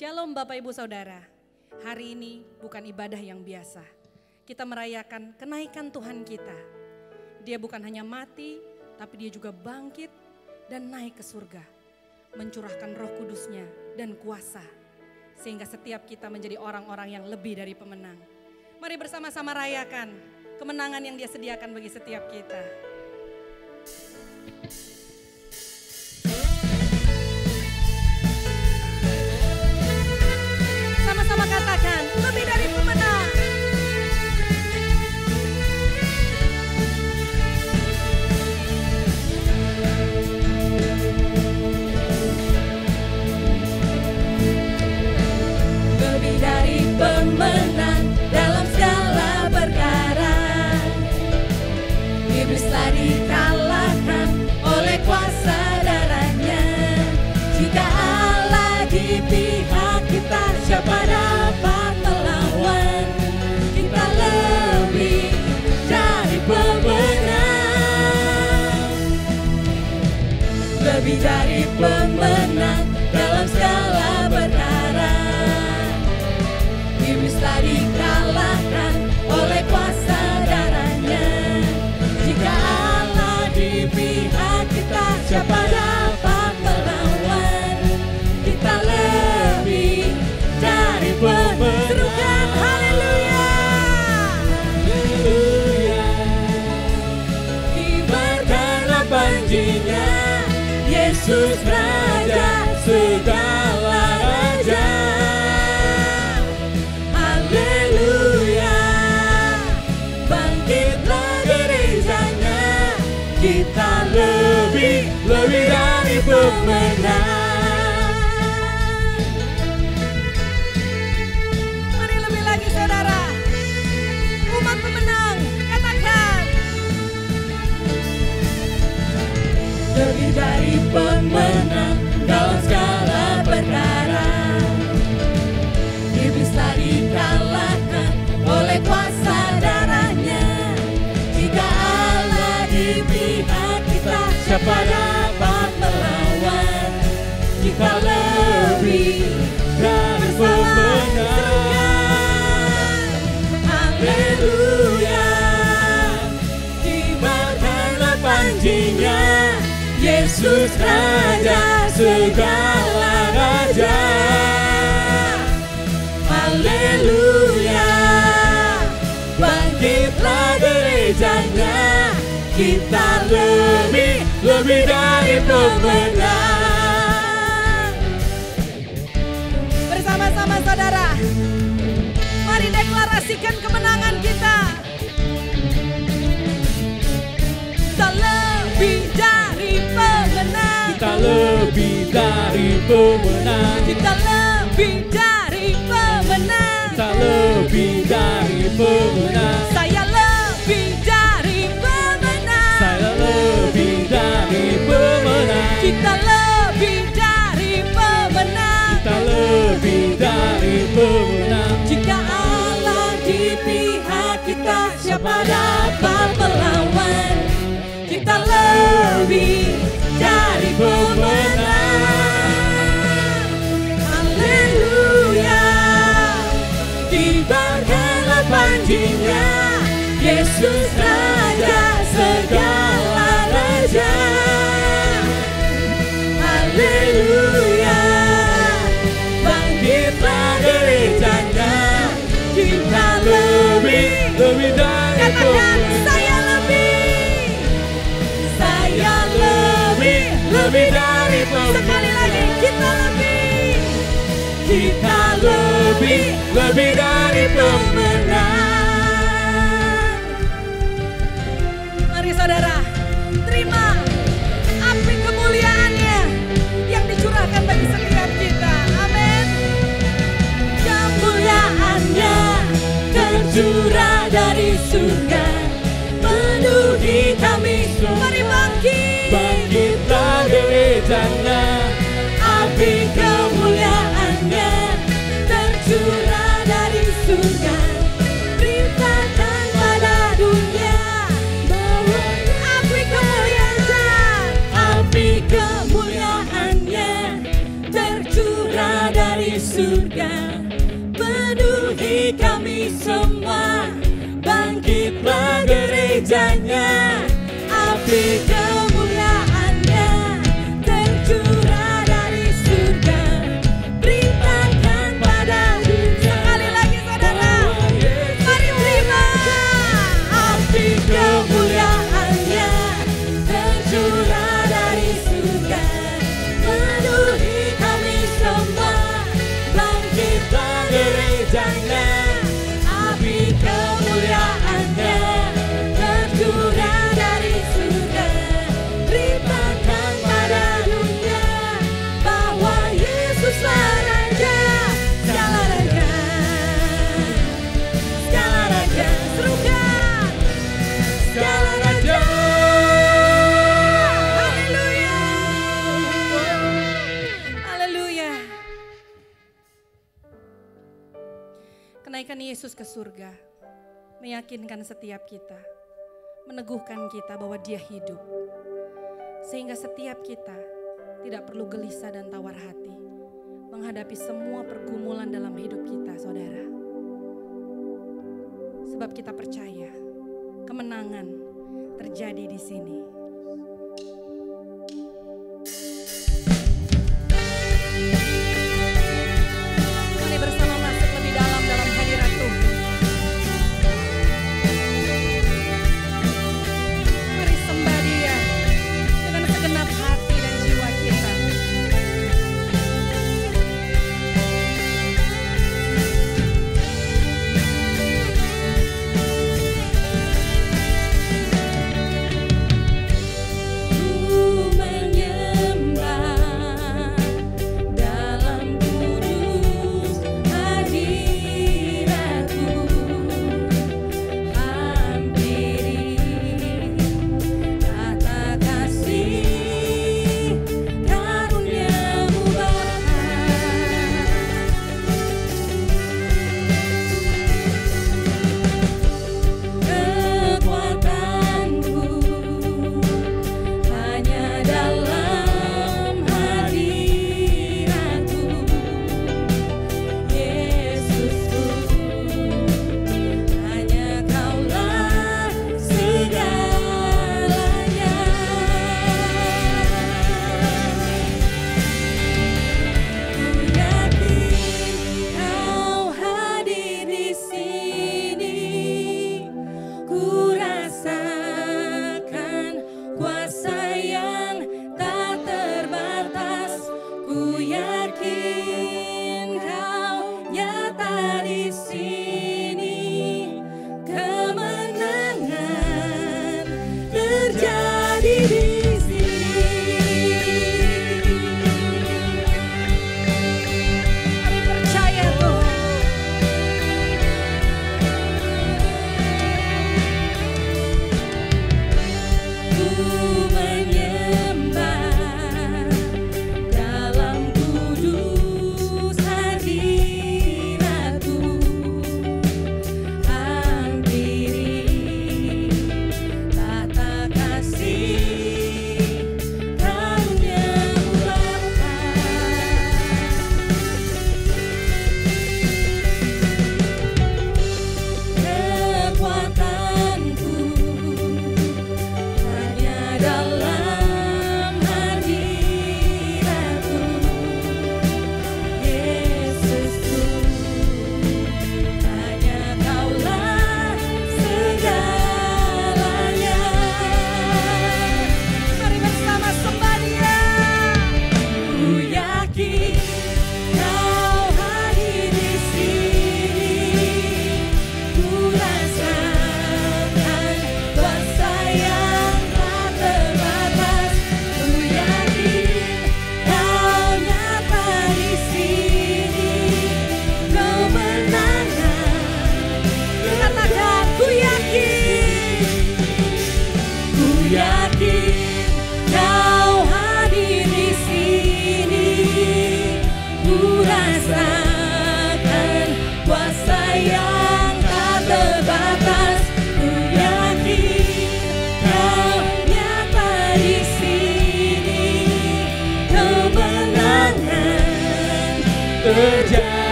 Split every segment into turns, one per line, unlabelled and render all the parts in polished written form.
Shalom Bapak Ibu Saudara, hari ini bukan ibadah yang biasa. Kita merayakan kenaikan Tuhan kita. Dia bukan hanya mati, tapi dia juga bangkit dan naik ke surga. Mencurahkan Roh Kudusnya dan kuasa. Sehingga setiap kita menjadi orang-orang yang lebih dari pemenang. Mari bersama-sama rayakan kemenangan yang dia sediakan bagi setiap kita. Sama-sama katakan, lebih dari pemenang. Lebih dari pemenang dalam segala perkara. Iblis telah dikalahkan oleh kuasa darahnya. Jika Allah di pihak kita, siapa dapat melawan? Kita lebih dari pemenang. Lebih dari pemenang dalam segala perkara. Iblis telah dikalahkan oleh kuasa darahnya. Jika Allah di pihak kita, siapa dapat melawan? Kita lebih dari pemenang. Serukan haleluya. Kibarkanlah panjinya, Yesus Raja segala raja. Haleluya. Bangkitlah gerejanya, kita lebih dari pemenang. Mari lebih lagi saudara, umat pemenang, katakan. Lebih dari pemenang dalam segala perkara. Iblis telah dikalahkan oleh kuasa darahnya. Jika Allah di pihak kita, siapa dapat melawan? Kita lebih dari pemenang. Haleluya. Kibarkanlah panjinya, Yesus Raja segala raja. Haleluya. Bangkitlah gerejanya, kita lebih dari pemenang. Bersama-sama saudara, mari deklarasikan kemenangan kita. Kita lebih dari pemenang.
Kita lebih dari pemenang.
Kita lebih dari pemenang.
Kita lebih dari pemenang.
Saya lebih dari pemenang.
Saya lebih dari pemenang.
Kita lebih dari pemenang.
Kita lebih dari pemenang.
Jika Allah di pihak kita, siapa dapat melawan? Kita lebih dari pemenang. Haleluya. Kibarkanlah panjinya, Yesus Raja segala raja. Haleluya. Bangkitlah gerejanya, kita lebih
dari
katakan
pemenang.
saya lebih dari pemenang. Sekali lagi kita lebih dari pemenang. Mari saudara, terima api kemuliaannya yang dicurahkan bagi setiap kita. Amin. Kemuliaannya tercurah dari surga, penuhi kami. Mari
Bangkitlah gerejanya,
api kemuliaannya tercurah dari surga.
surga, penuhi kami semua. Bangkitlah gerejanya, api kemuliaannya tercurah dari surga. Beritakan pada dunia. Sekali lagi saudara, mari terima. Api kemuliaannya tercurah dari surga, penuhi kami semua. Bangkitlah gerejanya, api kemuliaannya tercurah dari surga. Beritakan pada dunia bahwa Yesuslah Raja, segala raja, segala raja, serukan segala raja. Haleluya,
Haleluya. Kenaikan Yesus ke surga meyakinkan setiap kita, meneguhkan kita bahwa Dia hidup. Sehingga setiap kita tidak perlu gelisah dan tawar hati menghadapi semua pergumulan dalam hidup kita, saudara. Sebab kita percaya kemenangan terjadi di sini. Mari bersama masuk lebih dalam hadirat Tuhan. Mari sembah Dia dengan segenap hati dan jiwa kita.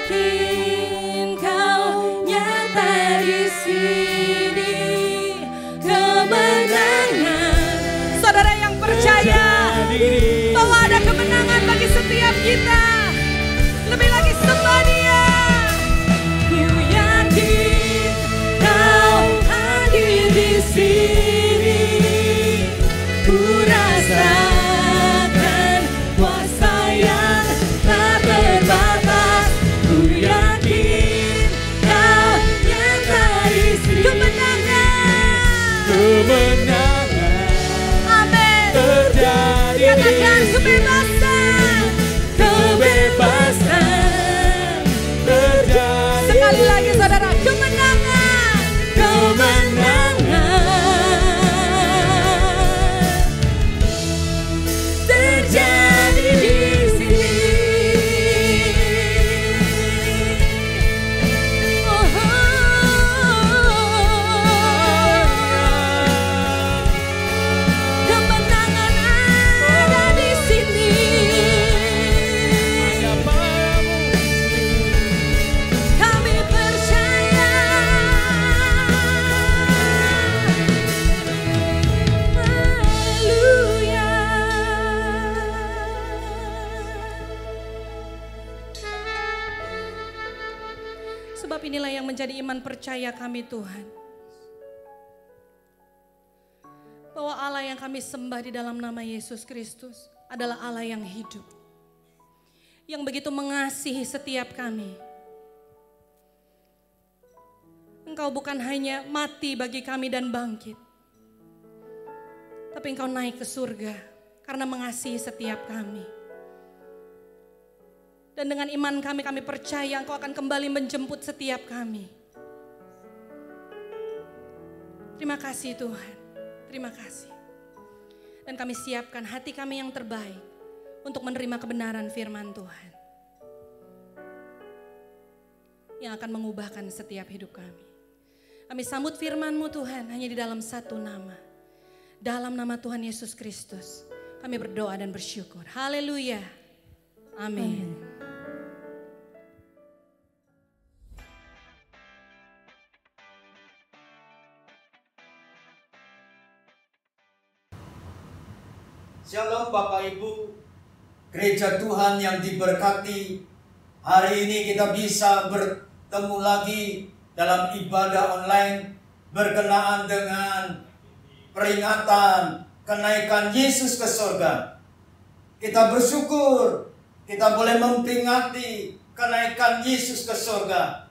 yakin Kau nyata di sini, kemenangan.
Saudara yang percaya bahwa ada kemenangan bagi setiap kita, lebih lagi sembah Dia.
Ku yakin Kau hadir di sini, ku rasakan kuasa yang tak terbatas. Ku yakin Kau nyata di sini,
Kemenangan
Amin.
terjadi.
Katakan kebebasan.
kebebasan
Terjadi.
Sekali lagi saudara, kemenangan.
kemenangan terjadi di sini. Oh, kemenangan ada di sini. Kami percaya. Haleluya.
Sebab inilah yang menjadi iman percaya kami Tuhan. Bahwa Allah yang kami sembah di dalam nama Yesus Kristus adalah Allah yang hidup. Yang begitu mengasihi setiap kami. Engkau bukan hanya mati bagi kami dan bangkit. Tapi Engkau naik ke surga karena mengasihi setiap kami. Dan dengan iman kami percaya Engkau akan kembali menjemput setiap kami. Terima kasih Tuhan, terima kasih. Dan kami siapkan hati kami yang terbaik untuk menerima kebenaran firman Tuhan. Yang akan mengubahkan setiap hidup kami. Kami sambut firman-Mu Tuhan hanya di dalam satu nama. Dalam nama Tuhan Yesus Kristus kami berdoa dan bersyukur. Haleluya. Amin.
Shalom Bapak Ibu, gereja Tuhan yang diberkati. Hari ini kita bisa bertemu lagi dalam ibadah online berkenaan dengan peringatan kenaikan Yesus ke surga. Kita bersyukur kita boleh memperingati kenaikan Yesus ke surga.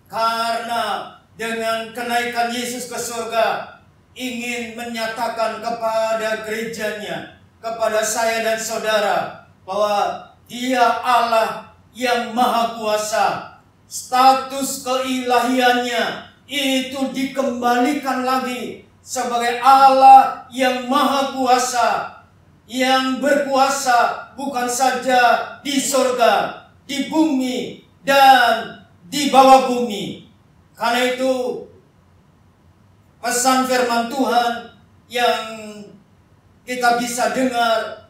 Karena dengan kenaikan Yesus ke surga ingin menyatakan kepada gerejanya, kepada saya dan saudara, bahwa Dia Allah yang Maha Kuasa. Status keilahiannya itu dikembalikan lagi sebagai Allah yang Maha Kuasa, yang berkuasa bukan saja di surga, di bumi, dan di bawah bumi. Karena itu pesan firman Tuhan yang kita bisa dengar,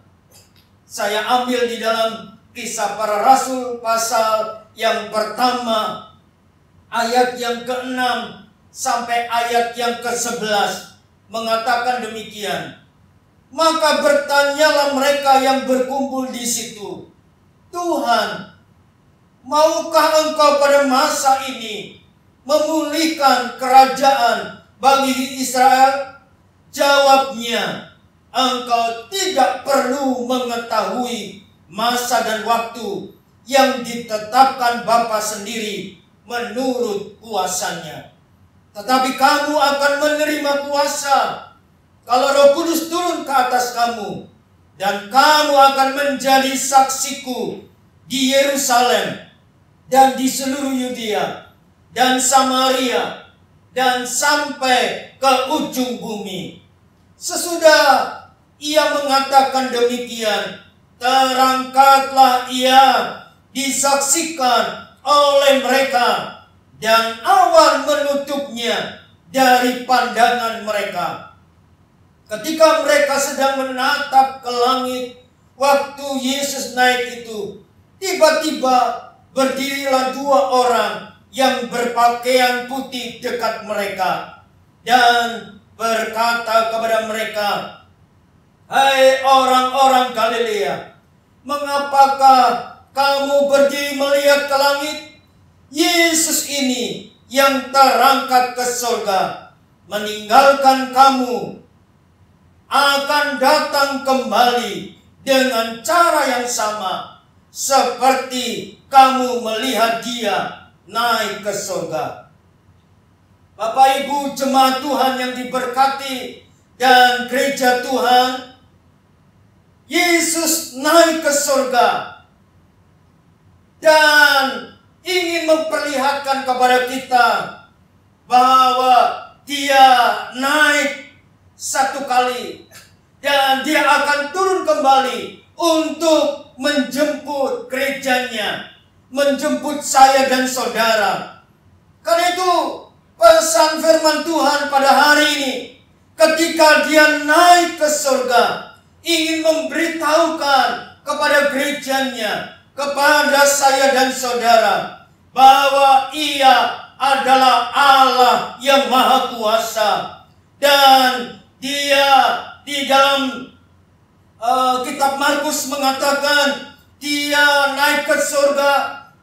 saya ambil di dalam Kisah Para Rasul pasal yang pertama, ayat yang ke-6 sampai ayat yang ke-11 mengatakan demikian. Maka bertanyalah mereka yang berkumpul di situ, Tuhan, maukah Engkau pada masa ini memulihkan kerajaan bagi Israel? Jawabnya, Engkau tidak perlu mengetahui masa dan waktu yang ditetapkan Bapa sendiri menurut kuasanya. Tetapi kamu akan menerima kuasa kalau Roh Kudus turun ke atas kamu, dan kamu akan menjadi saksiku di Yerusalem dan di seluruh Yudea dan Samaria dan sampai ke ujung bumi. Sesudah ia mengatakan demikian, terangkatlah ia disaksikan oleh mereka, dan awan menutupnya dari pandangan mereka. Ketika mereka sedang menatap ke langit waktu Yesus naik itu, tiba-tiba berdirilah 2 orang yang berpakaian putih dekat mereka dan berkata kepada mereka, "Hai orang-orang Galilea, mengapakah kamu berdiri melihat ke langit? Yesus ini yang terangkat ke surga meninggalkan kamu akan datang kembali dengan cara yang sama seperti kamu melihat dia naik ke surga." Bapak Ibu jemaat Tuhan yang diberkati dan gereja Tuhan, Yesus naik ke surga dan ingin memperlihatkan kepada kita bahwa dia naik 1 kali dan dia akan turun kembali untuk menjemput gerejanya, menjemput saya dan saudara. Karena itu pesan firman Tuhan pada hari ini, ketika dia naik ke surga, ingin memberitahukan kepada gerejanya, kepada saya dan saudara, bahwa ia adalah Allah yang Maha Kuasa. Dan dia di dalam kitab Markus mengatakan dia naik ke surga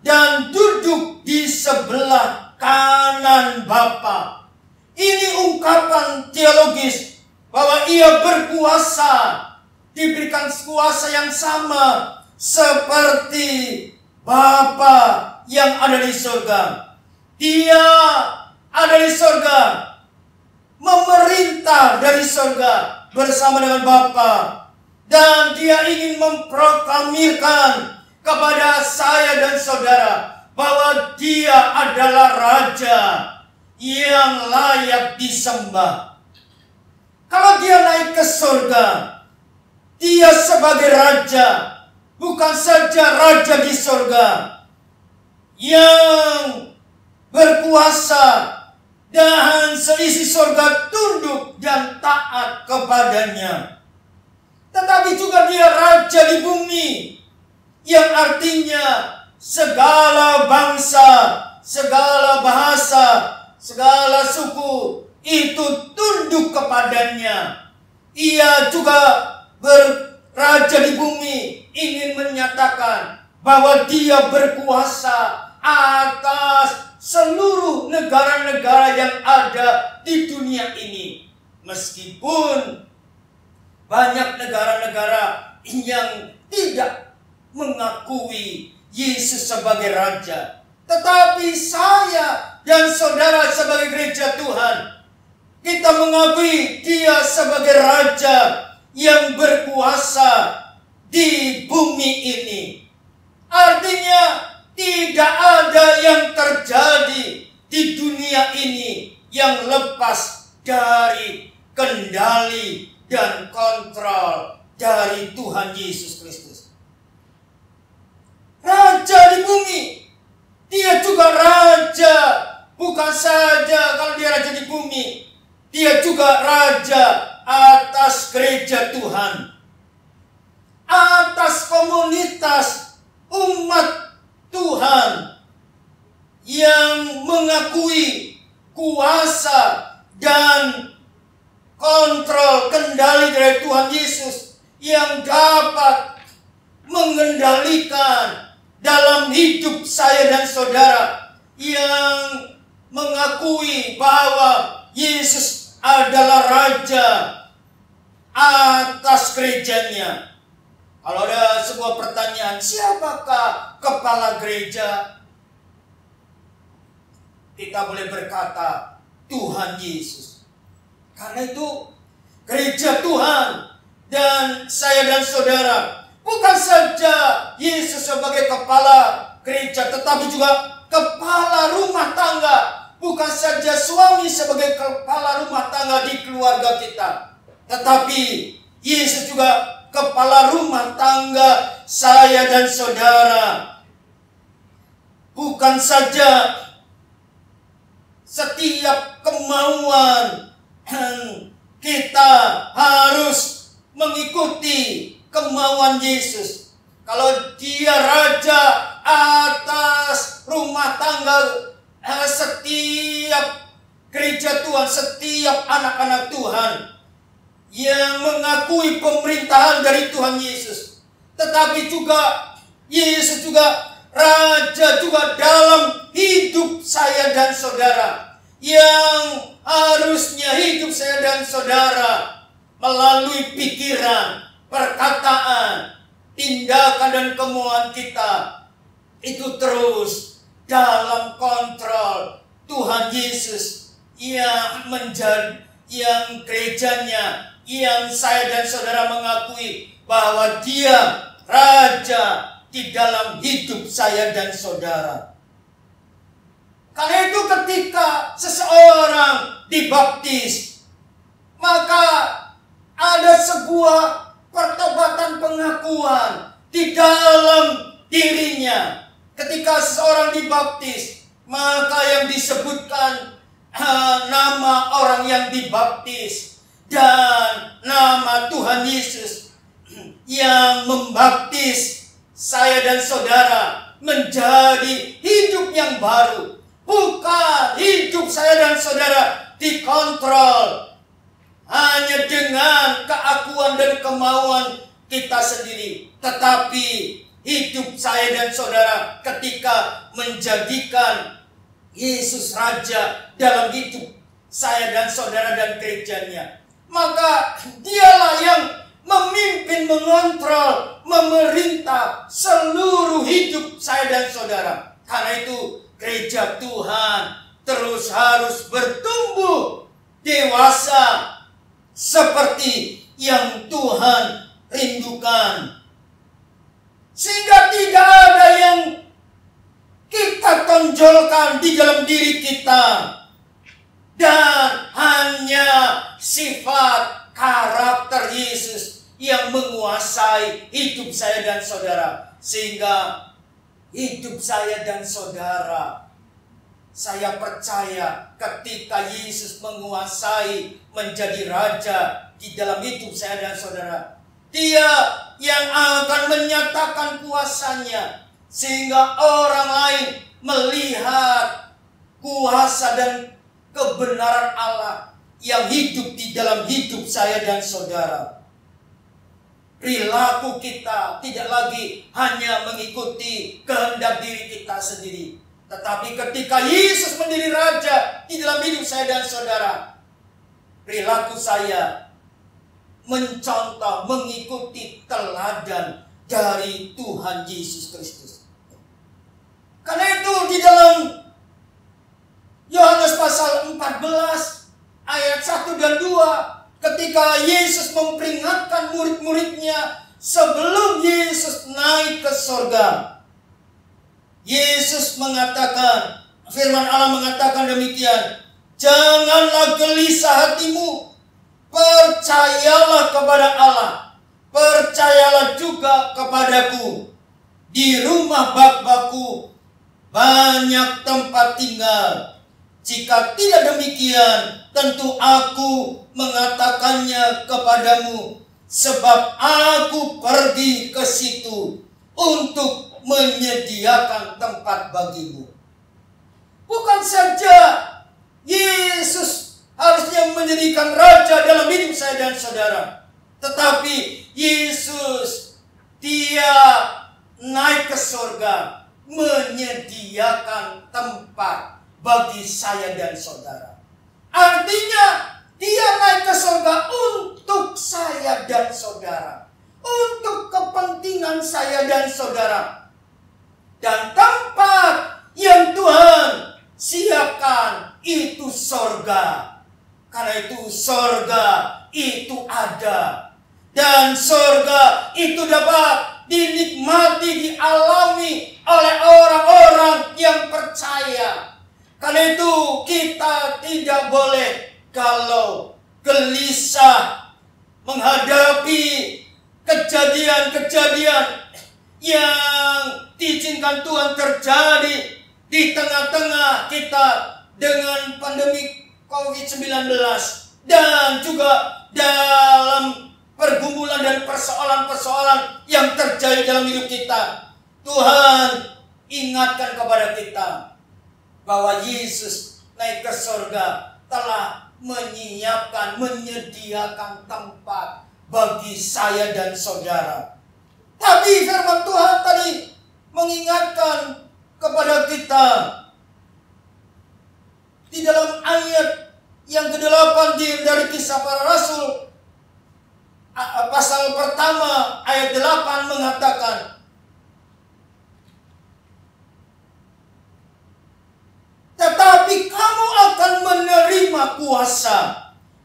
dan duduk di sebelah kanan Bapa. Ini ungkapan teologis bahwa ia berkuasa, diberikan kuasa yang sama seperti Bapa yang ada di surga. Dia ada di surga, memerintah dari surga bersama dengan Bapa, dan dia ingin memproklamirkan kepada saya dan saudara bahwa dia adalah Raja yang layak disembah. Kalau dia naik ke surga, dia sebagai Raja, bukan saja Raja di surga yang berkuasa dan seisi surga tunduk dan taat kepadanya, tetapi juga dia Raja di bumi, yang artinya segala bangsa, segala bahasa, segala suku itu tunduk kepadanya. Ia juga berraja di bumi, ingin menyatakan bahwa dia berkuasa atas seluruh negara-negara yang ada di dunia ini. Meskipun banyak negara-negara yang tidak mengakui Yesus sebagai Raja, tetapi saya dan saudara sebagai gereja Tuhan, kita mengakui dia sebagai Raja yang berkuasa di bumi ini. Artinya tidak ada yang terjadi di dunia ini yang lepas dari kendali dan kontrol dari Tuhan Yesus Kristus. Raja di bumi, dia juga Raja, bukan saja kalau dia Raja di bumi, dia juga Raja atas gereja Tuhan, atas komunitas umat Tuhan yang mengakui kuasa dan kontrol kendali dari Tuhan Yesus yang dapat mengendalikan dalam hidup saya dan saudara, yang mengakui bahwa Yesus adalah Raja atas gerejanya. Kalau ada sebuah pertanyaan, siapakah kepala gereja? Kita boleh berkata, Tuhan Yesus. Karena itu, gereja Tuhan dan saya dan saudara, bukan saja Yesus sebagai kepala gereja, tetapi juga kepala rumah tangga. Bukan saja suami sebagai kepala rumah tangga di keluarga kita, tetapi Yesus juga kepala rumah tangga saya dan saudara. Bukan saja setiap kemauan kita harus mengikuti kemauan Yesus. Kalau dia Raja atas rumah tangga setiap gereja Tuhan, setiap anak-anak Tuhan yang mengakui pemerintahan dari Tuhan Yesus. Tetapi juga Yesus juga Raja juga dalam hidup saya dan saudara, yang harusnya hidup saya dan saudara melalui pikiran, perkataan, tindakan dan kemauan kita itu terus dalam kontrol Tuhan Yesus yang menjadi, yang gerejanya, yang saya dan saudara mengakui bahwa Dia Raja di dalam hidup saya dan saudara. Karena itu ketika seseorang dibaptis, maka ada sebuah pertobatan pengakuan di dalam dirinya. Ketika seseorang dibaptis, maka yang disebutkan nama orang yang dibaptis dan nama Tuhan Yesus yang membaptis saya dan saudara menjadi hidup yang baru. Bukan hidup saya dan saudara dikontrol hanya dengan keakuan dan kemauan kita sendiri, tetapi hidup saya dan saudara ketika menjadikan Yesus Raja dalam hidup saya dan saudara dan gerejanya, maka Dialah yang memimpin, mengontrol, memerintah seluruh hidup saya dan saudara. Karena itu gereja Tuhan terus harus bertumbuh dewasa seperti yang Tuhan rindukan, sehingga tidak ada yang kita tonjolkan di dalam diri kita, dan hanya sifat karakter Yesus yang menguasai hidup saya dan saudara. Sehingga hidup saya dan saudara, saya percaya ketika Yesus menguasai menjadi Raja di dalam hidup saya dan saudara, Dia yang akan menyatakan kuasanya, sehingga orang lain melihat kuasa dan kebenaran Allah yang hidup di dalam hidup saya dan saudara. Perilaku kita tidak lagi hanya mengikuti kehendak diri kita sendiri, tetapi ketika Yesus menjadi Raja di dalam hidup saya dan saudara, perilaku saya mencontoh, mengikuti teladan dari Tuhan Yesus Kristus. Karena itu di dalam Yohanes pasal 14 ayat 1 dan 2, ketika Yesus memperingatkan murid-muridnya sebelum Yesus naik ke surga, Yesus mengatakan, firman Allah mengatakan demikian, "Janganlah gelisah hatimu, percayalah kepada Allah, percayalah juga kepadaku. Di rumah Bapa-Ku banyak tempat tinggal. Jika tidak demikian, tentu Aku mengatakannya kepadamu, sebab Aku pergi ke situ untuk menyediakan tempat bagimu." Bukan saja Yesus harusnya menjadikan Raja dalam hidup saya dan saudara, tetapi Yesus, Dia naik ke surga menyediakan tempat bagi saya dan saudara. Artinya Dia naik ke surga untuk saya dan saudara, untuk kepentingan saya dan saudara. Dan tempat yang Tuhan siapkan itu surga. Karena itu surga itu ada, dan surga itu dapat dinikmati, dialami oleh orang-orang yang percaya. Karena itu kita tidak boleh galau, gelisah menghadapi kejadian-kejadian yang diizinkan Tuhan terjadi di tengah-tengah kita dengan pandemi COVID-19, dan juga dalam pergumulan dan persoalan-persoalan yang terjadi dalam hidup kita. Tuhan ingatkan kepada kita bahwa Yesus naik ke surga telah menyiapkan, menyediakan tempat bagi saya dan saudara. Tapi firman Tuhan tadi mengingatkan kepada kita di dalam ayat yang ke-8 dari Kisah Para Rasul pasal pertama ayat 8 mengatakan, tetapi kamu akan menerima kuasa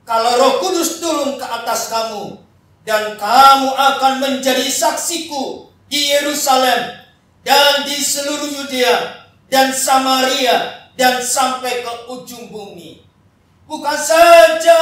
kalau Roh Kudus turun ke atas kamu, dan kamu akan menjadi saksiku di Yerusalem dan di seluruh Yudea dan Samaria dan sampai ke ujung bumi. Bukan saja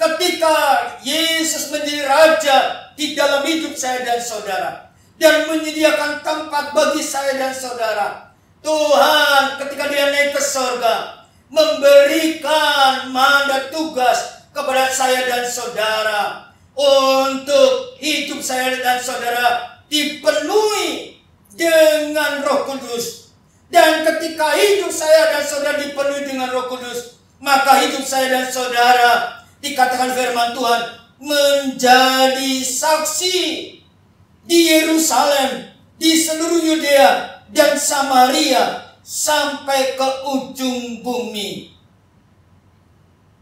ketika Yesus menjadi raja di dalam hidup saya dan saudara dan menyediakan tempat bagi saya dan saudara, Tuhan ketika Dia naik ke surga memberikan mandat tugas kepada saya dan saudara untuk hidup saya dan saudara dipenuhi dengan Roh Kudus. Dan ketika hidup saya dan saudara dipenuhi dengan Roh Kudus, maka hidup saya dan saudara, dikatakan firman Tuhan, menjadi saksi di Yerusalem, di seluruh Yudea dan Samaria sampai ke ujung bumi.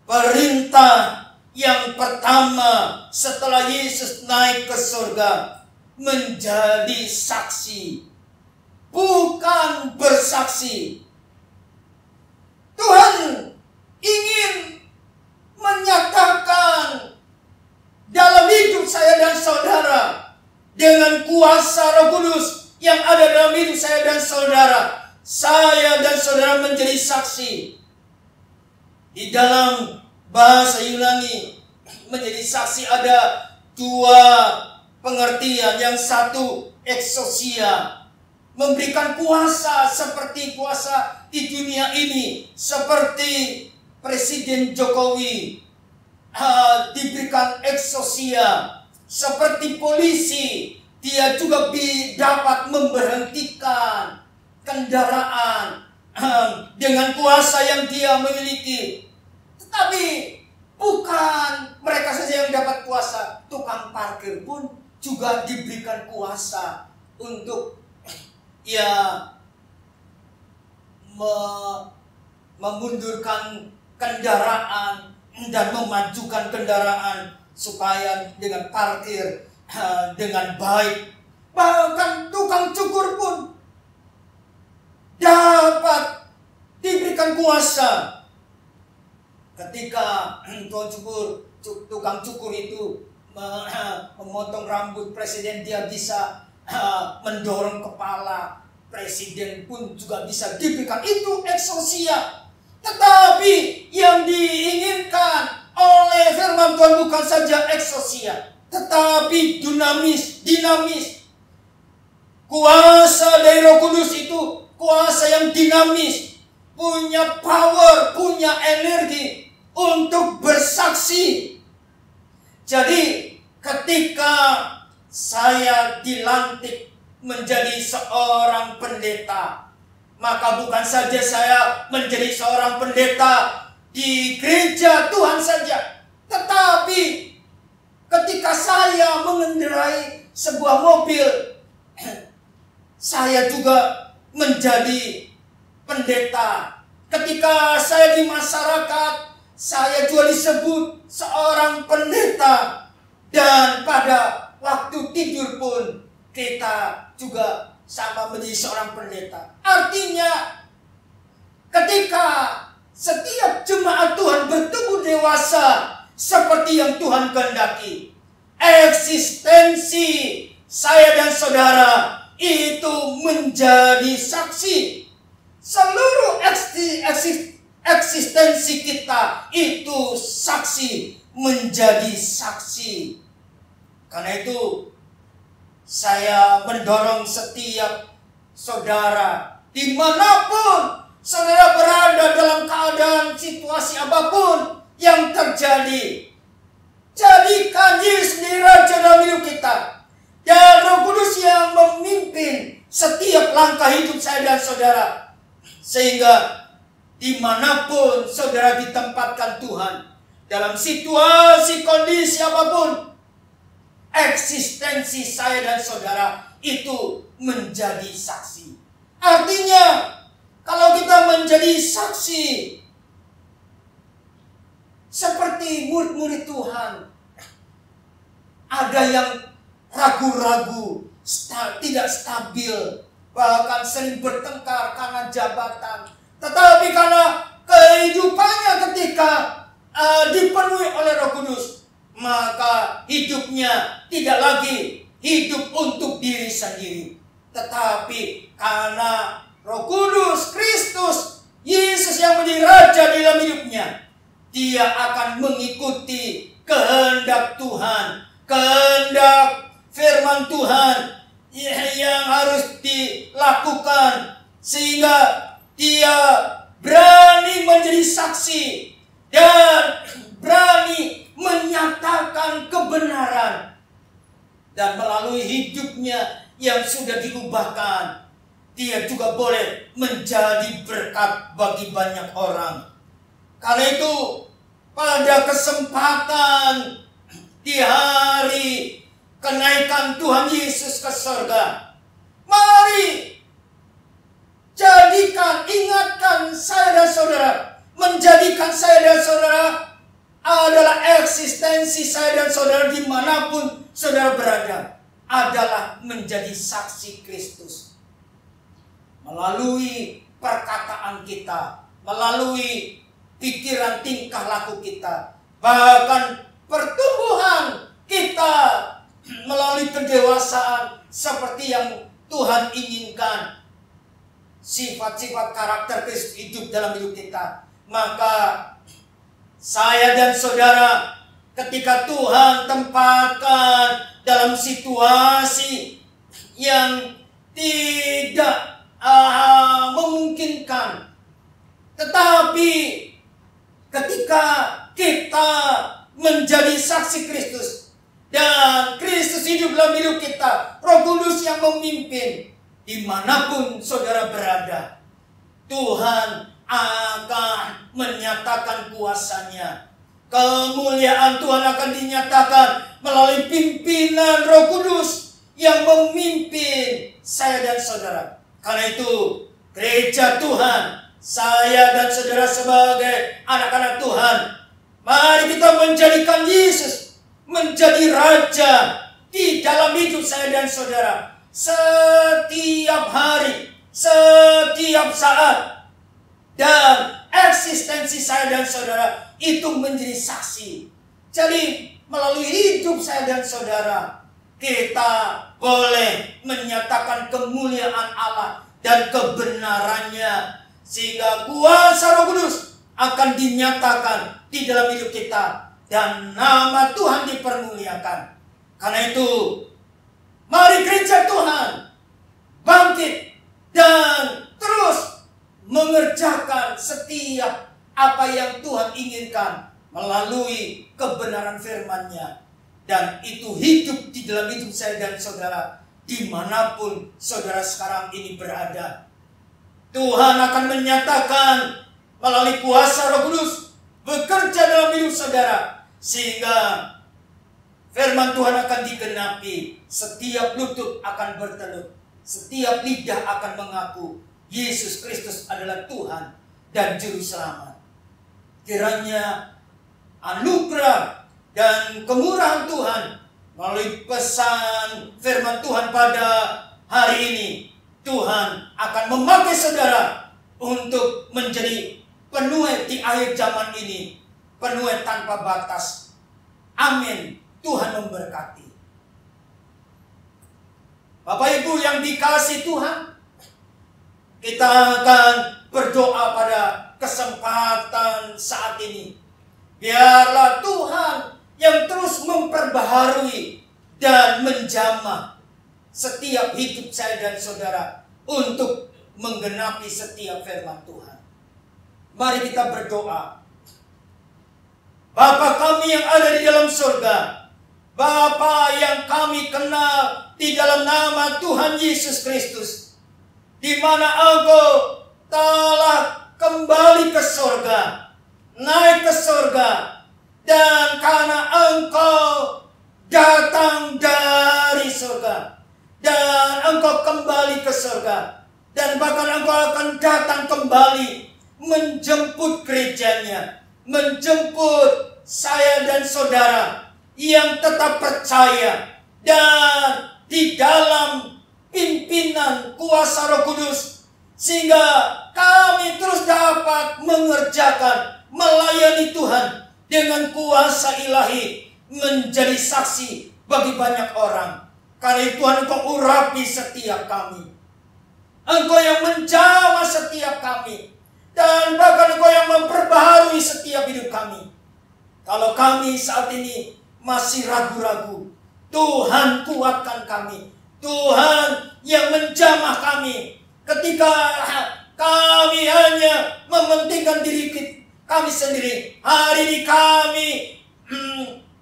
Perintah yang pertama setelah Yesus naik ke surga, menjadi saksi, bukan bersaksi. Tuhan ingin menyatakan dalam hidup saya dan saudara dengan kuasa Roh Kudus yang ada dalam hidup saya dan saudara menjadi saksi. Di dalam bahasa Yunani menjadi saksi ada dua pengertian. Yang satu, exousia, memberikan kuasa seperti kuasa di dunia ini, seperti Presiden Jokowi diberikan exousia, seperti polisi dia juga dapat memberhentikan kendaraan dengan kuasa yang dia miliki. Tetapi bukan mereka saja yang dapat kuasa, tukang parkir pun juga diberikan kuasa untuk memundurkan kendaraan dan memajukan kendaraan supaya dengan parkir dengan baik. Bahkan tukang cukur pun dapat diberikan kuasa. Ketika tukang cukur itu memotong rambut presiden, dia bisa mendorong kepala presiden pun juga bisa diberikan. Itu exousia. Tetapi yang diinginkan oleh firman Tuhan bukan saja exousia, tetapi dinamis. Kuasa dari Roh Kudus itu kuasa yang dinamis, punya power, punya energi untuk bersaksi. Jadi ketika saya dilantik menjadi seorang pendeta, maka bukan saja saya menjadi seorang pendeta di gereja Tuhan saja, tetapi ketika saya mengendarai sebuah mobil, saya juga menjadi pendeta. Ketika saya di masyarakat, saya juga disebut seorang pendeta. Dan pada waktu tidur pun kita juga sama menjadi seorang pendeta. Artinya ketika setiap jemaat Tuhan bertumbuh dewasa seperti yang Tuhan kehendaki, eksistensi saya dan saudara itu menjadi saksi. Seluruh eksistensi kita itu saksi, menjadi saksi. Karena itu saya mendorong setiap saudara, dimanapun saudara berada dalam keadaan situasi apapun yang terjadi, jadikan Yesus menjadi Raja dalam hidup kita, dan Roh Kudus yang memimpin setiap langkah hidup saya dan saudara. Sehingga dimanapun saudara ditempatkan Tuhan, dalam situasi kondisi apapun, eksistensi saya dan saudara itu menjadi saksi. Artinya, kalau kita menjadi saksi seperti murid-murid Tuhan, ada yang ragu-ragu, tidak stabil, bahkan sering bertengkar karena jabatan. Tetapi karena kehidupannya ketika dipenuhi oleh Roh Kudus, maka hidupnya tidak lagi hidup untuk diri sendiri, tetapi karena Roh Kudus, Kristus, Yesus yang menjadi Raja di dalam hidupnya, dia akan mengikuti kehendak Tuhan, kehendak firman Tuhan yang harus dilakukan, sehingga dia berani menjadi saksi dan berani menyatakan kebenaran. Dan melalui hidupnya yang sudah diubahkan, dia juga boleh menjadi berkat bagi banyak orang. Karena itu, pada kesempatan di hari kenaikan Tuhan Yesus ke surga, mari ingatkan saya dan saudara, menjadikan saya dan saudara adalah eksistensi saya dan saudara dimanapun saudara berada, adalah menjadi saksi Kristus. Melalui perkataan kita, melalui pikiran tingkah laku kita, bahkan pertumbuhan kita melalui pendewasaan seperti yang Tuhan inginkan, sifat-sifat karakter Kristus hidup dalam hidup kita. Maka saya dan saudara, ketika Tuhan tempatkan dalam situasi yang tidak memungkinkan, tetapi ketika kita menjadi saksi Kristus dan Kristus hidup dalam hidup kita, Roh Kudus yang memimpin, dimanapun saudara berada, Tuhan akan menyatakan kuasanya. Kemuliaan Tuhan akan dinyatakan melalui pimpinan Roh Kudus yang memimpin saya dan saudara. Karena itu, gereja Tuhan, saya dan saudara sebagai anak-anak Tuhan, mari kita menjadikan Yesus menjadi Raja di dalam hidup saya dan saudara. Setiap hari, setiap saat, dan eksistensi saya dan saudara itu menjadi saksi. Jadi melalui hidup saya dan saudara, kita boleh menyatakan kemuliaan Allah dan kebenarannya, sehingga kuasa Roh Kudus akan dinyatakan di dalam hidup kita dan nama Tuhan dipermuliakan. Karena itu, mari gereja Tuhan bangkit dan terus mengerjakan setiap apa yang Tuhan inginkan melalui kebenaran firman-Nya. Dan itu hidup di dalam hidup saya dan saudara dimanapun saudara sekarang ini berada. Tuhan akan menyatakan melalui kuasa Roh Kudus bekerja dalam hidup saudara, sehingga firman Tuhan akan digenapi. Setiap lutut akan bertelut, setiap lidah akan mengaku Yesus Kristus adalah Tuhan dan Juru Selamat. Kiranya anugerah dan kemurahan Tuhan melalui pesan firman Tuhan pada hari ini, Tuhan akan memakai saudara untuk menjadi penuai di akhir zaman ini, penuai tanpa batas. Amin. Tuhan memberkati. Bapak Ibu yang dikasihi Tuhan, kita akan berdoa pada kesempatan saat ini. Biarlah Tuhan yang terus memperbaharui dan menjamah setiap hidup saya dan saudara untuk menggenapi setiap firman Tuhan. Mari kita berdoa. Bapa kami yang ada di dalam surga, Bapa yang kami kenal di dalam nama Tuhan Yesus Kristus, di mana engkau telah kembali ke surga, naik ke surga, dan karena engkau datang dari surga, dan engkau kembali ke surga, dan bahkan engkau akan datang kembali menjemput gerejanya, menjemput saya dan saudara yang tetap percaya dan di dalam pimpinan kuasa Roh Kudus, sehingga kami terus dapat mengerjakan, melayani Tuhan dengan kuasa ilahi, menjadi saksi bagi banyak orang. Karena Tuhan, Engkau urapi setiap kami, Engkau yang menjamah setiap kami, dan bahkan Engkau yang memperbaharui setiap hidup kami. Kalau kami saat ini masih ragu-ragu, Tuhan kuatkan kami. Tuhan yang menjamah kami ketika kami hanya mementingkan diri kami sendiri. Hari ini kami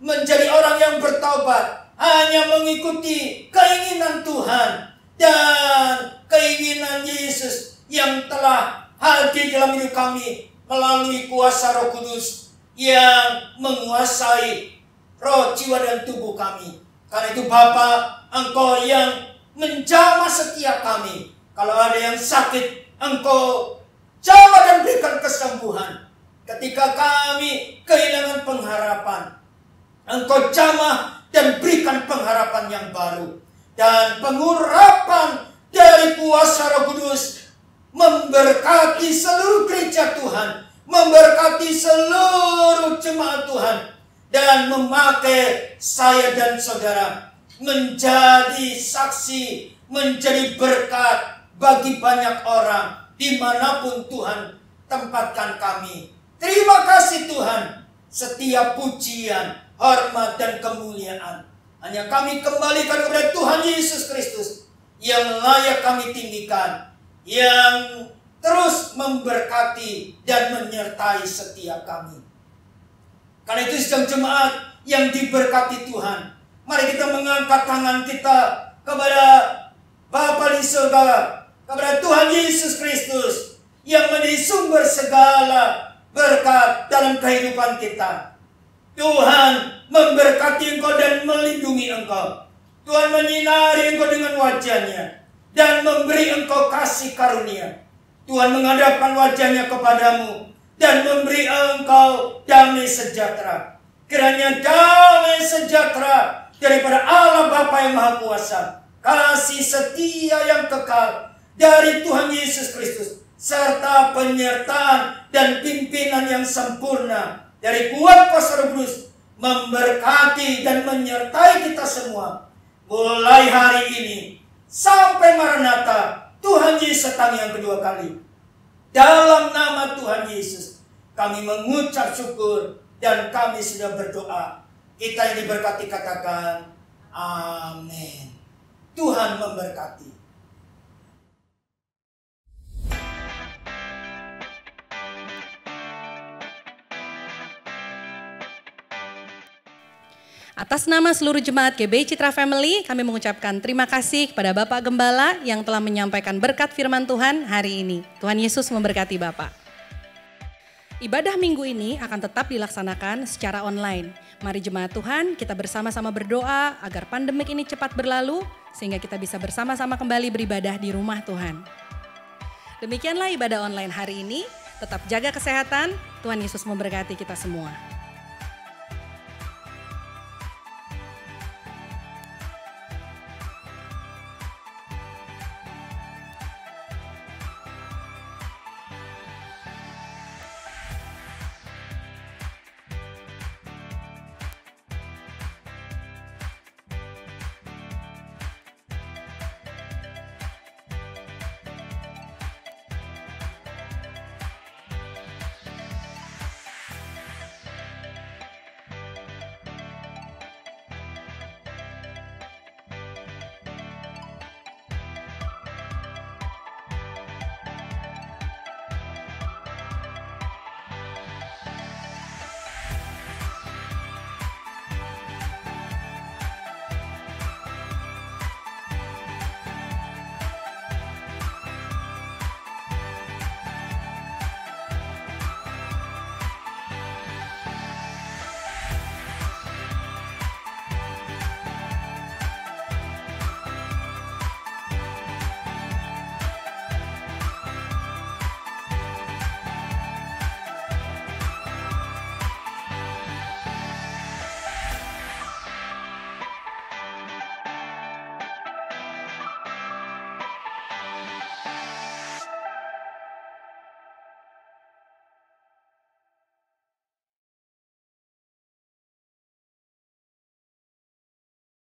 menjadi orang yang bertobat, hanya mengikuti keinginan Tuhan dan keinginan Yesus yang telah hadir dalam hidup kami melalui kuasa Roh Kudus yang menguasai roh, jiwa, dan tubuh kami. Karena itu Bapa, Engkau yang menjamah setiap kami. Kalau ada yang sakit, Engkau jamah dan berikan kesembuhan. Ketika kami kehilangan pengharapan, Engkau jamah dan berikan pengharapan yang baru. Dan pengurapan dari kuasa Roh Kudus memberkati seluruh gereja Tuhan, memberkati seluruh jemaat Tuhan, dan memakai saya dan saudara menjadi saksi, menjadi berkat bagi banyak orang dimanapun Tuhan tempatkan kami. Terima kasih Tuhan. Setiap pujian, hormat, dan kemuliaan hanya kami kembalikan kepada Tuhan Yesus Kristus yang layak kami tinggikan, yang terus memberkati dan menyertai setiap kami. Karena itu sedang jemaat yang diberkati Tuhan, mari kita mengangkat tangan kita kepada Bapa di surga, kepada Tuhan Yesus Kristus yang menjadi sumber segala berkat dalam kehidupan kita. Tuhan memberkati engkau dan melindungi engkau. Tuhan menyinari engkau dengan wajah-Nya dan memberi engkau kasih karunia. Tuhan menghadapkan wajah-Nya kepadamu dan memberi engkau damai sejahtera. Kiranya damai sejahtera daripada Allah Bapa yang Maha Kuasa, kasih setia yang kekal dari Tuhan Yesus Kristus, serta penyertaan dan pimpinan yang sempurna dari kuat kuasa Roh Kudus memberkati dan menyertai kita semua mulai hari ini sampai Maranatha Tuhan Yesus datang yang kedua kali. Dalam nama Tuhan Yesus kami mengucap syukur dan kami sudah berdoa. Kita yang diberkati katakan amin. Tuhan memberkati.
Atas nama seluruh jemaat GBI Citra Family, kami mengucapkan terima kasih kepada Bapak Gembala yang telah menyampaikan berkat firman Tuhan hari ini. Tuhan Yesus memberkati Bapak. Ibadah minggu ini akan tetap dilaksanakan secara online. Mari jemaat Tuhan, kita bersama-sama berdoa agar pandemik ini cepat berlalu, sehingga kita bisa bersama-sama kembali beribadah di rumah Tuhan. Demikianlah ibadah online hari ini. Tetap jaga kesehatan, Tuhan Yesus memberkati kita semua.